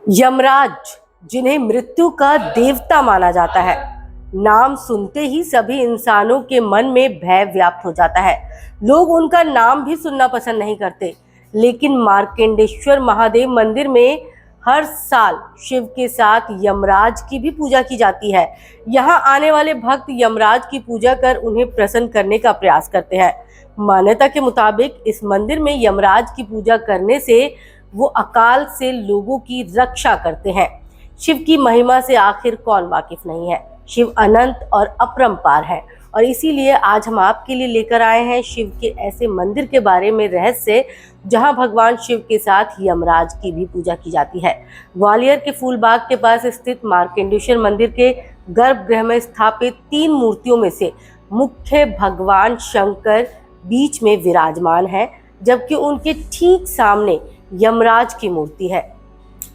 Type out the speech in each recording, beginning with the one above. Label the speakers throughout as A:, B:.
A: यमराज, जिन्हें मृत्यु का देवता माना जाता है, नाम सुनते ही सभी इंसानों के मन में भय व्याप्त हो जाता है। लोग उनका नाम भी सुनना पसंद नहीं करते। लेकिन मार्कंडेश्वर महादेव मंदिर में हर साल शिव के साथ यमराज की भी पूजा की जाती है। यहाँ आने वाले भक्त यमराज की पूजा कर उन्हें प्रसन्न करने का प्रयास करते हैं। मान्यता के मुताबिक इस मंदिर में यमराज की पूजा करने से वो अकाल से लोगों की रक्षा करते हैं। शिव की महिमा से आखिर कौन वाकिफ नहीं है। शिव अनंत और अपरंपार है और इसीलिए आज हम आपके लिए लेकर आए हैं शिव के ऐसे मंदिर के बारे में रहस्य, जहां भगवान शिव के साथ यमराज की भी पूजा की जाती है। ग्वालियर के फूलबाग के पास स्थित मार्कंडेश्वर मंदिर के गर्भगृह में स्थापित 3 मूर्तियों में से मुख्य भगवान शंकर बीच में विराजमान है, जबकि उनके ठीक सामने यमराज की मूर्ति है।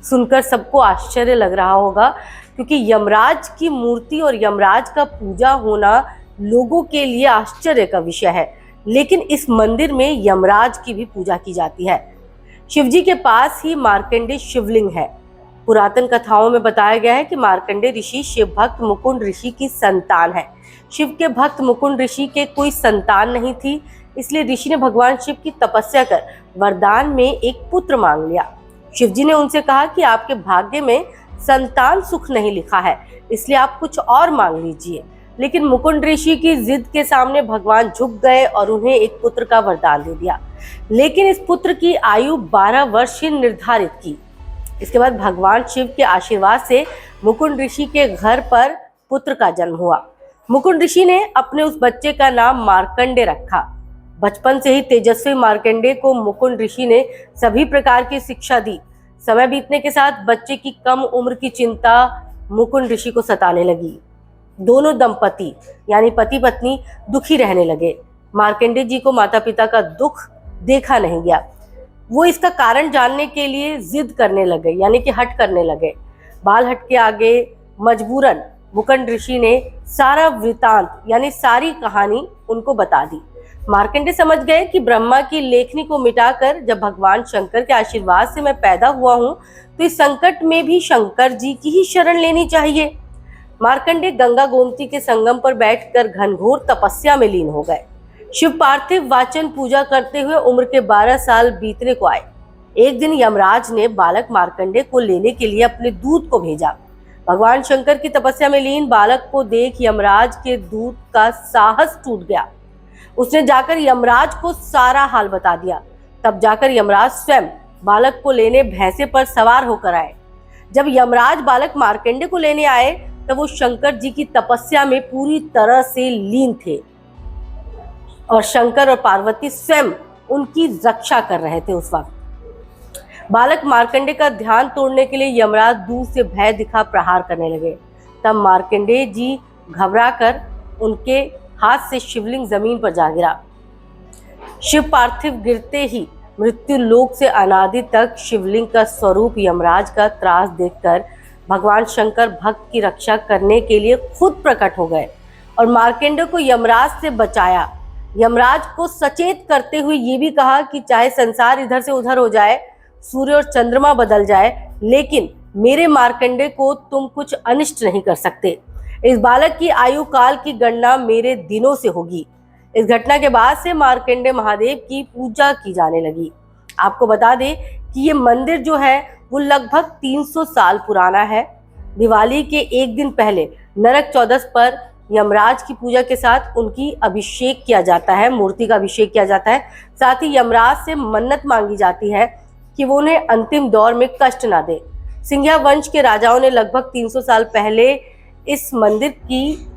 A: सुनकर सबको आश्चर्य लग रहा होगा, क्योंकि यमराज की मूर्ति और यमराज का पूजा होना लोगों के लिए आश्चर्य का विषय है। लेकिन इस मंदिर में यमराज की भी पूजा की जाती है। शिवजी के पास ही मार्कंडे शिवलिंग है। पुरातन कथाओं में बताया गया है कि मार्कंडे ऋषि शिव भक्त मुकुंद ऋषि की संतान है। शिव के भक्त मुकुंद ऋषि के कोई संतान नहीं थी, इसलिए ऋषि ने भगवान शिव की तपस्या कर वरदान में एक पुत्र मांग लिया। शिवजी ने उनसे कहा कि आपके भाग्य में संतान सुख नहीं लिखा है, इसलिए आप कुछ और मांग लीजिए। लेकिन मुकुंद ऋषि की जिद के सामने भगवान झुक गए और उन्हें एक पुत्र का वरदान दे दिया। लेकिन इस पुत्र की आयु 12 वर्ष ही निर्धारित की। इसके बाद भगवान शिव के आशीर्वाद से मुकुंद ऋषि के घर पर पुत्र का जन्म हुआ। मुकुंद ऋषि ने अपने उस बच्चे का नाम मार्कंडे रखा। बचपन से ही तेजस्वी मार्कंडे को मुकुंद ऋषि ने सभी प्रकार की शिक्षा दी। समय बीतने के साथ बच्चे की कम उम्र की चिंता मुकुंद ऋषि को सताने लगी। दोनों दंपति यानी पति पत्नी दुखी रहने लगे। मार्कंडे जी को माता पिता का दुख देखा नहीं गया। वो इसका कारण जानने के लिए जिद करने लगे, यानी कि हट करने लगे। बाल हट के आगे मजबूरन मुकुंद ऋषि ने सारा वृतांत यानी सारी कहानी उनको बता दी। मार्कंडे समझ गए कि ब्रह्मा की लेखनी को मिटाकर जब भगवान शंकर के आशीर्वाद से मैं पैदा हुआ हूँ, तो इस संकट में भी शंकर जी की ही शरण लेनी चाहिए। मार्कंडे गंगा गोमती के संगम पर बैठकर घनघोर तपस्या में लीन हो गए। शिव पार्थिव वाचन पूजा करते हुए उम्र के 12 साल बीतने को आए। एक दिन यमराज ने बालक मार्कंडे को लेने के लिए अपने दूत को भेजा। भगवान शंकर की तपस्या में लीन बालक को देख यमराज के दूत का साहस टूट गया। उसने जाकर यमराज को सारा हाल बता दिया। तब जाकर यमराज स्वयं बालक को लेने भैंसे पर सवार होकर आए। जब यमराज बालक मार्कंडे को लेने आए, तब वो शंकर जी की तपस्या में पूरी तरह से लीन थे और शंकर और पार्वती स्वयं उनकी रक्षा कर रहे थे। उस वक्त बालक मार्कंडे का ध्यान तोड़ने के लिए यमराज दूर से भय दिखा प्रहार करने लगे। तब मार्कंडे जी घबराकर उनके हाथ से शिवलिंग जमीन पर जा गिरा। शिव पार्थिव गिरते ही मृत्यु लोक से अनादि तक शिवलिंग का स्वरूप यमराज का त्रास देखकर भगवान शंकर भक्त की रक्षा करने के लिए खुद प्रकट हो गए और मार्कंडे को यमराज से बचाया। यमराज को सचेत करते हुए ये भी कहा कि चाहे संसार इधर से उधर हो जाए, सूर्य और चंद्रमा बदल जाए, लेकिन मेरे मार्कंडे को तुम कुछ अनिष्ट नहीं कर सकते। इस बालक की आयु काल की गणना मेरे दिनों से होगी। इस घटना के बाद से मार्कंडे महादेव की पूजा की जाने लगी। आपको बता दें कि ये मंदिर जो है वो लगभग 300 साल पुराना है। दिवाली के एक दिन पहले नरक चौदस पर यमराज की पूजा के साथ उनकी अभिषेक किया जाता है, मूर्ति का अभिषेक किया जाता है। साथ ही यमराज से मन्नत मांगी जाती है कि वो उन्हें अंतिम दौर में कष्ट ना दे। सिंधिया वंश के राजाओं ने लगभग 300 साल पहले इस मंदिर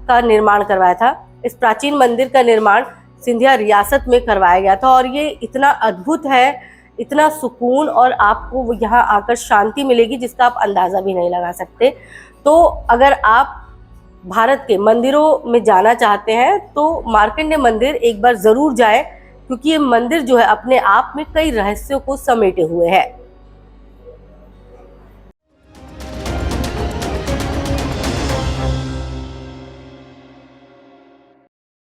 A: का निर्माण करवाया था। इस प्राचीन मंदिर का निर्माण सिंधिया रियासत में करवाया गया था और ये इतना अद्भुत है, इतना सुकून, और आपको यहाँ आकर शांति मिलेगी जिसका आप अंदाज़ा भी नहीं लगा सकते। तो अगर आप भारत के मंदिरों में जाना चाहते हैं तो मार्कंडे मंदिर एक बार ज़रूर जाएं, क्योंकि ये मंदिर जो है अपने आप में कई रहस्यों को समेटे हुए है।